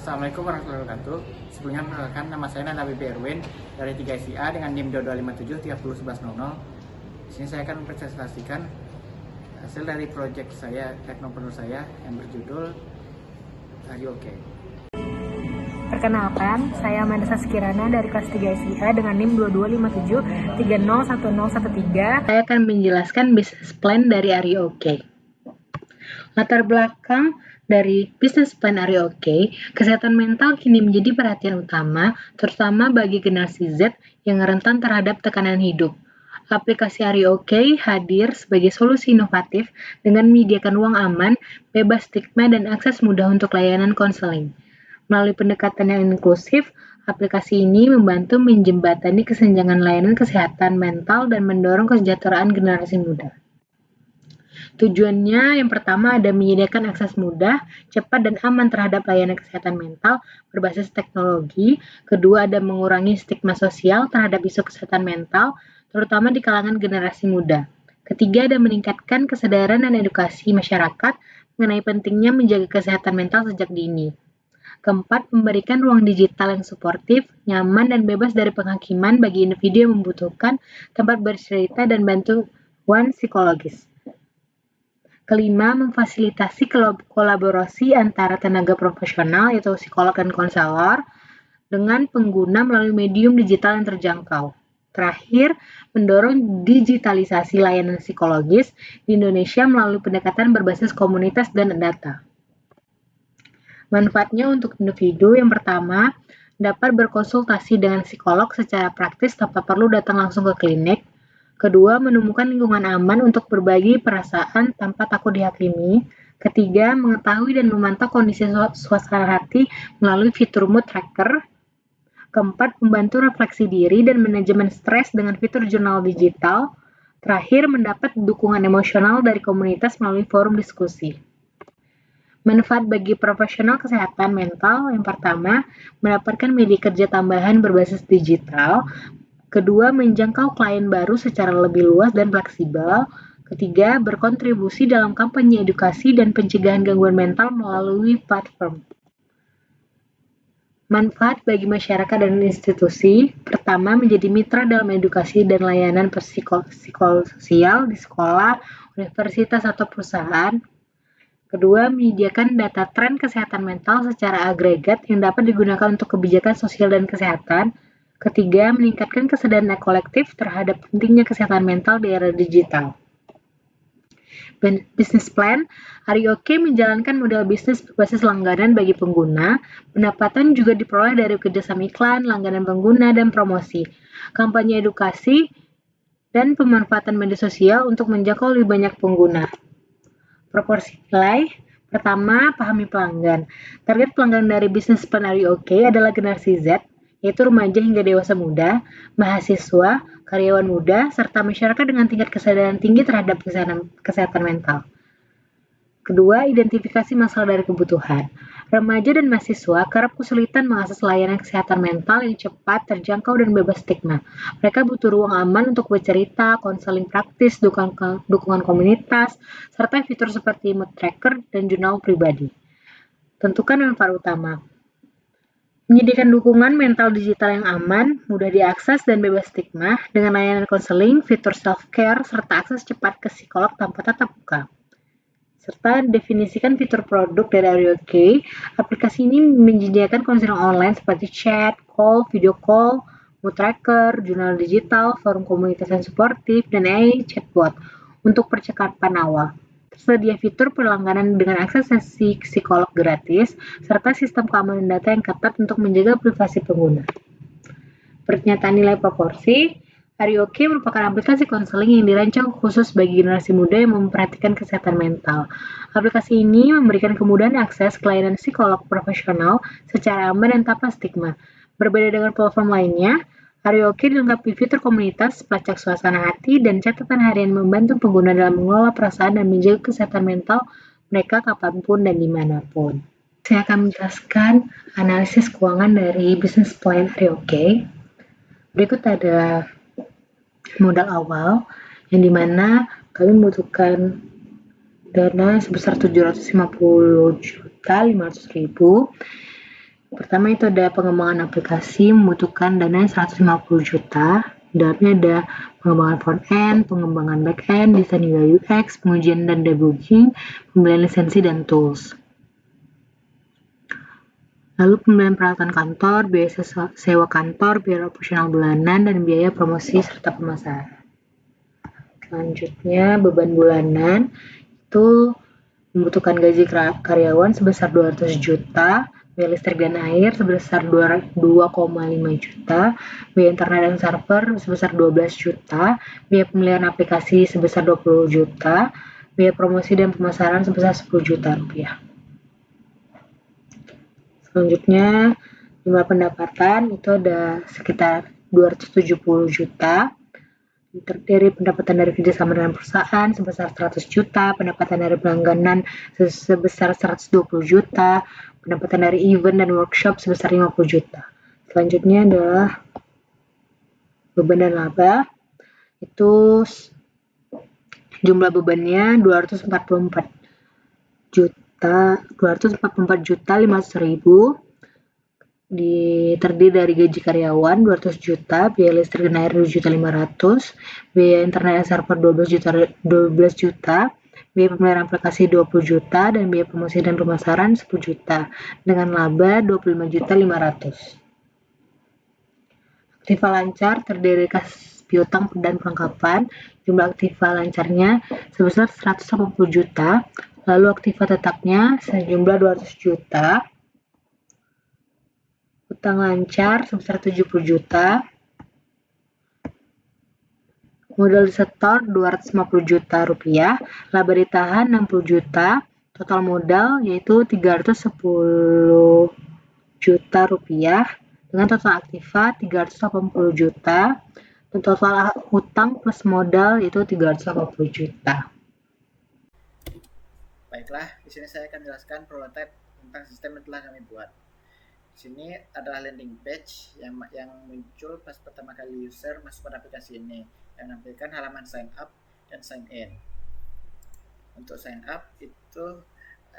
Assalamualaikum warahmatullahi wabarakatuh. Sebelumnya perkenalkan, nama saya Nanda Bibi Erwin dari 3SIA dengan NIM 2257301100. Di sini saya akan mempresentasikan hasil dari proyek saya, teknopreneur saya yang berjudul Are You Okay? Perkenalkan, saya Amanda Saskirana dari kelas 3 SIA dengan NIM 2257301013. Saya akan menjelaskan business plan dari Are You Okay. Latar belakang dari business plan Are You Okay, kesehatan mental kini menjadi perhatian utama, terutama bagi generasi Z yang rentan terhadap tekanan hidup. Aplikasi Are You Okay hadir sebagai solusi inovatif dengan menyediakan ruang aman, bebas stigma, dan akses mudah untuk layanan konseling. Melalui pendekatan yang inklusif, aplikasi ini membantu menjembatani kesenjangan layanan kesehatan mental dan mendorong kesejahteraan generasi muda. Tujuannya yang pertama ada menyediakan akses mudah, cepat, dan aman terhadap layanan kesehatan mental berbasis teknologi. Kedua ada mengurangi stigma sosial terhadap isu kesehatan mental, terutama di kalangan generasi muda. Ketiga ada meningkatkan kesadaran dan edukasi masyarakat mengenai pentingnya menjaga kesehatan mental sejak dini. Keempat, memberikan ruang digital yang suportif, nyaman, dan bebas dari penghakiman bagi individu yang membutuhkan tempat bercerita dan bantuan psikologis. Kelima, memfasilitasi kolaborasi antara tenaga profesional, yaitu psikolog dan konselor, dengan pengguna melalui medium digital yang terjangkau. Terakhir, mendorong digitalisasi layanan psikologis di Indonesia melalui pendekatan berbasis komunitas dan data. Manfaatnya untuk individu yang pertama, dapat berkonsultasi dengan psikolog secara praktis tanpa perlu datang langsung ke klinik. Kedua, menemukan lingkungan aman untuk berbagi perasaan tanpa takut dihakimi. Ketiga, mengetahui dan memantau kondisi suasana hati melalui fitur mood tracker. Keempat, membantu refleksi diri dan manajemen stres dengan fitur jurnal digital. Terakhir, mendapat dukungan emosional dari komunitas melalui forum diskusi. Manfaat bagi profesional kesehatan mental yang pertama, mendapatkan media kerja tambahan berbasis digital. Kedua, menjangkau klien baru secara lebih luas dan fleksibel. Ketiga, berkontribusi dalam kampanye edukasi dan pencegahan gangguan mental melalui platform. Manfaat bagi masyarakat dan institusi. Pertama, menjadi mitra dalam edukasi dan layanan psikososial di sekolah, universitas, atau perusahaan. Kedua, menyediakan data tren kesehatan mental secara agregat yang dapat digunakan untuk kebijakan sosial dan kesehatan. Ketiga, meningkatkan kesadaran kolektif terhadap pentingnya kesehatan mental di era digital. Business plan, Are You Okay menjalankan model bisnis berbasis langganan bagi pengguna. Pendapatan juga diperoleh dari kerjasama iklan, langganan pengguna, dan promosi. Kampanye edukasi dan pemanfaatan media sosial untuk menjangkau lebih banyak pengguna. Proporsi nilai, pertama, pahami pelanggan. Target pelanggan dari bisnis plan Are You Okay adalah generasi Z, yaitu remaja hingga dewasa muda, mahasiswa, karyawan muda, serta masyarakat dengan tingkat kesadaran tinggi terhadap kesehatan mental. Kedua, identifikasi masalah dari kebutuhan. Remaja dan mahasiswa kerap kesulitan mengakses layanan kesehatan mental yang cepat, terjangkau, dan bebas stigma. Mereka butuh ruang aman untuk bercerita, konseling praktis, dukungan komunitas, serta fitur seperti mood tracker dan jurnal pribadi. Tentukan manfaat utama. Menyediakan dukungan mental digital yang aman, mudah diakses, dan bebas stigma dengan layanan konseling, fitur self-care, serta akses cepat ke psikolog tanpa tatap muka. Serta definisikan fitur produk dari Are You Okay. Aplikasi ini menyediakan konseling online seperti chat, call, video call, mood tracker, jurnal digital, forum komunitas yang suportif, dan AI chatbot untuk percakapan awal. Tersedia fitur perlangganan dengan akses sesi psikolog gratis, serta sistem keamanan data yang ketat untuk menjaga privasi pengguna. Pernyataan nilai proporsi, Are You Okay merupakan aplikasi konseling yang dirancang khusus bagi generasi muda yang memperhatikan kesehatan mental. Aplikasi ini memberikan kemudahan akses ke layanan psikolog profesional secara aman dan tanpa stigma. Berbeda dengan platform lainnya, Are You Okay dilengkapi fitur komunitas, pelacak suasana hati, dan catatan harian membantu pengguna dalam mengelola perasaan dan menjaga kesehatan mental mereka kapanpun dan dimanapun. Saya akan menjelaskan analisis keuangan dari business plan Are You Okay. Berikut ada modal awal yang dimana kami membutuhkan dana sebesar 750.500.000 Pertama itu ada pengembangan aplikasi membutuhkan dana 150 juta. Di dalamnya ada pengembangan front-end, pengembangan back-end, desain UI UX, pengujian dan debugging, pembelian lisensi dan tools. Lalu pembelian peralatan kantor, biaya sewa kantor, biaya operasional bulanan, dan biaya promosi serta pemasaran. Selanjutnya beban bulanan itu membutuhkan gaji karyawan sebesar 200 juta, biaya listrik dan air sebesar 2,5 juta, biaya internet dan server sebesar 12 juta, biaya pemeliharaan aplikasi sebesar 20 juta, biaya promosi dan pemasaran sebesar 10 juta rupiah. Selanjutnya, jumlah pendapatan itu ada sekitar 270 juta, terdiri pendapatan dari kerjasama dengan perusahaan sebesar 100 juta, pendapatan dari pelangganan sebesar 120 juta, pendapatan dari event dan workshop sebesar 50 juta. Selanjutnya adalah beban dan laba. Itu jumlah bebannya 244 juta 500.000, terdiri dari gaji karyawan 200 juta, biaya listrik dan air 2.500.000, biaya internet dan server 12 juta, biaya pemeliharaan aplikasi 20 juta, dan biaya promosi dan pemasaran 10 juta, dengan laba 25.500.000. Aktiva lancar terdiri kas piutang dan perlengkapan. Jumlah aktiva lancarnya sebesar 180 juta, lalu aktiva tetapnya sejumlah 200 juta, utang lancar sebesar 70 juta, modal disetor 250 juta rupiah, laba ditahan 60 juta, total modal yaitu 310 juta rupiah, dengan total aktiva 380 juta, dan total hutang plus modal yaitu 380 juta. Baiklah, di sini saya akan jelaskan prototipe tentang sistem yang telah kami buat. Di sini adalah landing page yang muncul pas pertama kali user masuk pada aplikasi ini, yang menampilkan halaman sign up dan sign in. Untuk sign up itu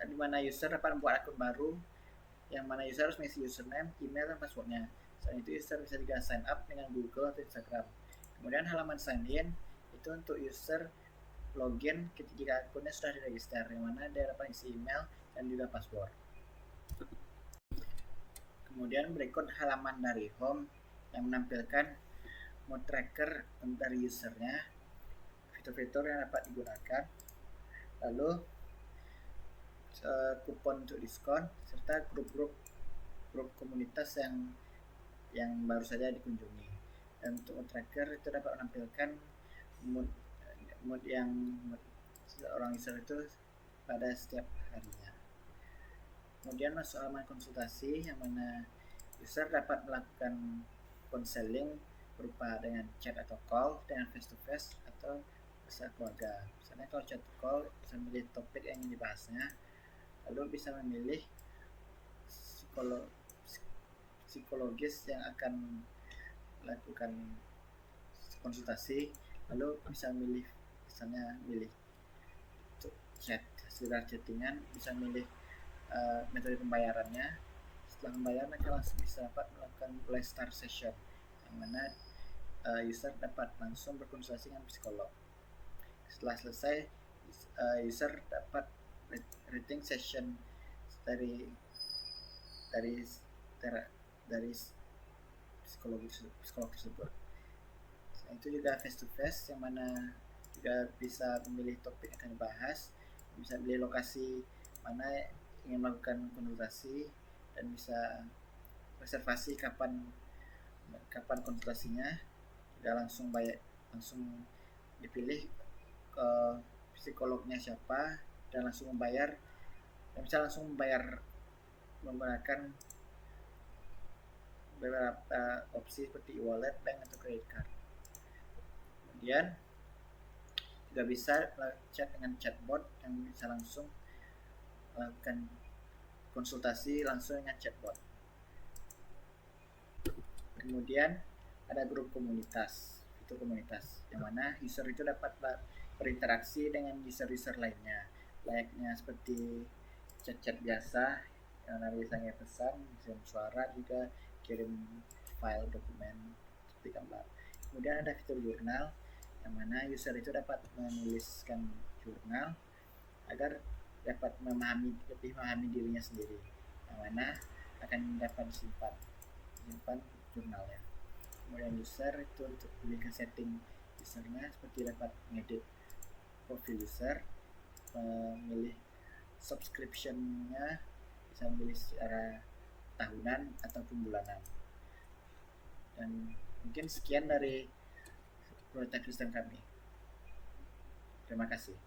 di mana user dapat membuat akun baru, yang mana user harus mengisi username, email, dan passwordnya. Selain itu user bisa juga sign up dengan Google atau Instagram. Kemudian halaman sign in itu untuk user login ketika akunnya sudah diregister, yang mana dia dapat isi email dan juga password. Kemudian berikut halaman dari home yang menampilkan mode tracker dari usernya, fitur-fitur yang dapat digunakan, lalu kupon untuk diskon, serta grup komunitas yang baru saja dikunjungi. Dan untuk mode tracker itu dapat menampilkan mode yang seorang user itu pada setiap harinya. Kemudian masuk halaman konsultasi, yang mana user dapat melakukan konseling berupa dengan chat atau call, dengan face to face atau bersama keluarga. Misalnya kalau chat call bisa memilih topik yang ingin dibahasnya, lalu bisa memilih psikologis yang akan melakukan konsultasi, lalu bisa milih, misalnya milih untuk chat, sekedar chattingan, bisa milih metode pembayarannya. Setelah membayar, mereka langsung bisa dapat melakukan mulai start session, yang mana user dapat langsung berkonsultasi dengan psikolog. Setelah selesai, user dapat rating session dari psikolog tersebut. Selain itu juga face to face, yang mana juga bisa memilih topik yang akan dibahas, bisa pilih lokasi mana ingin melakukan konsultasi, dan bisa reservasi kapan konsultasinya, juga langsung dipilih ke psikolognya siapa, dan langsung membayar, dan bisa langsung membayar menggunakan beberapa opsi seperti e-wallet, bank, atau credit card. Kemudian juga bisa chat dengan chatbot, yang bisa langsung melakukan konsultasi langsung dengan chatbot. Kemudian ada grup komunitas, itu komunitas yang mana user itu dapat berinteraksi dengan user-user lainnya, layaknya seperti chat-chat biasa, Yang bisa ngirim pesan, kirim suara juga, kirim file dokumen seperti gambar. Kemudian ada fitur jurnal, yang mana user itu dapat menuliskan jurnal agar dapat lebih memahami dirinya sendiri, yang mana akan dapat disimpan jurnalnya. Kemudian user itu untuk pilih setting usernya, seperti dapat mengedit profil user, memilih subscription-nya, bisa memilih secara tahunan ataupun bulanan. Dan mungkin sekian dari prototype sistem kami. Terima kasih.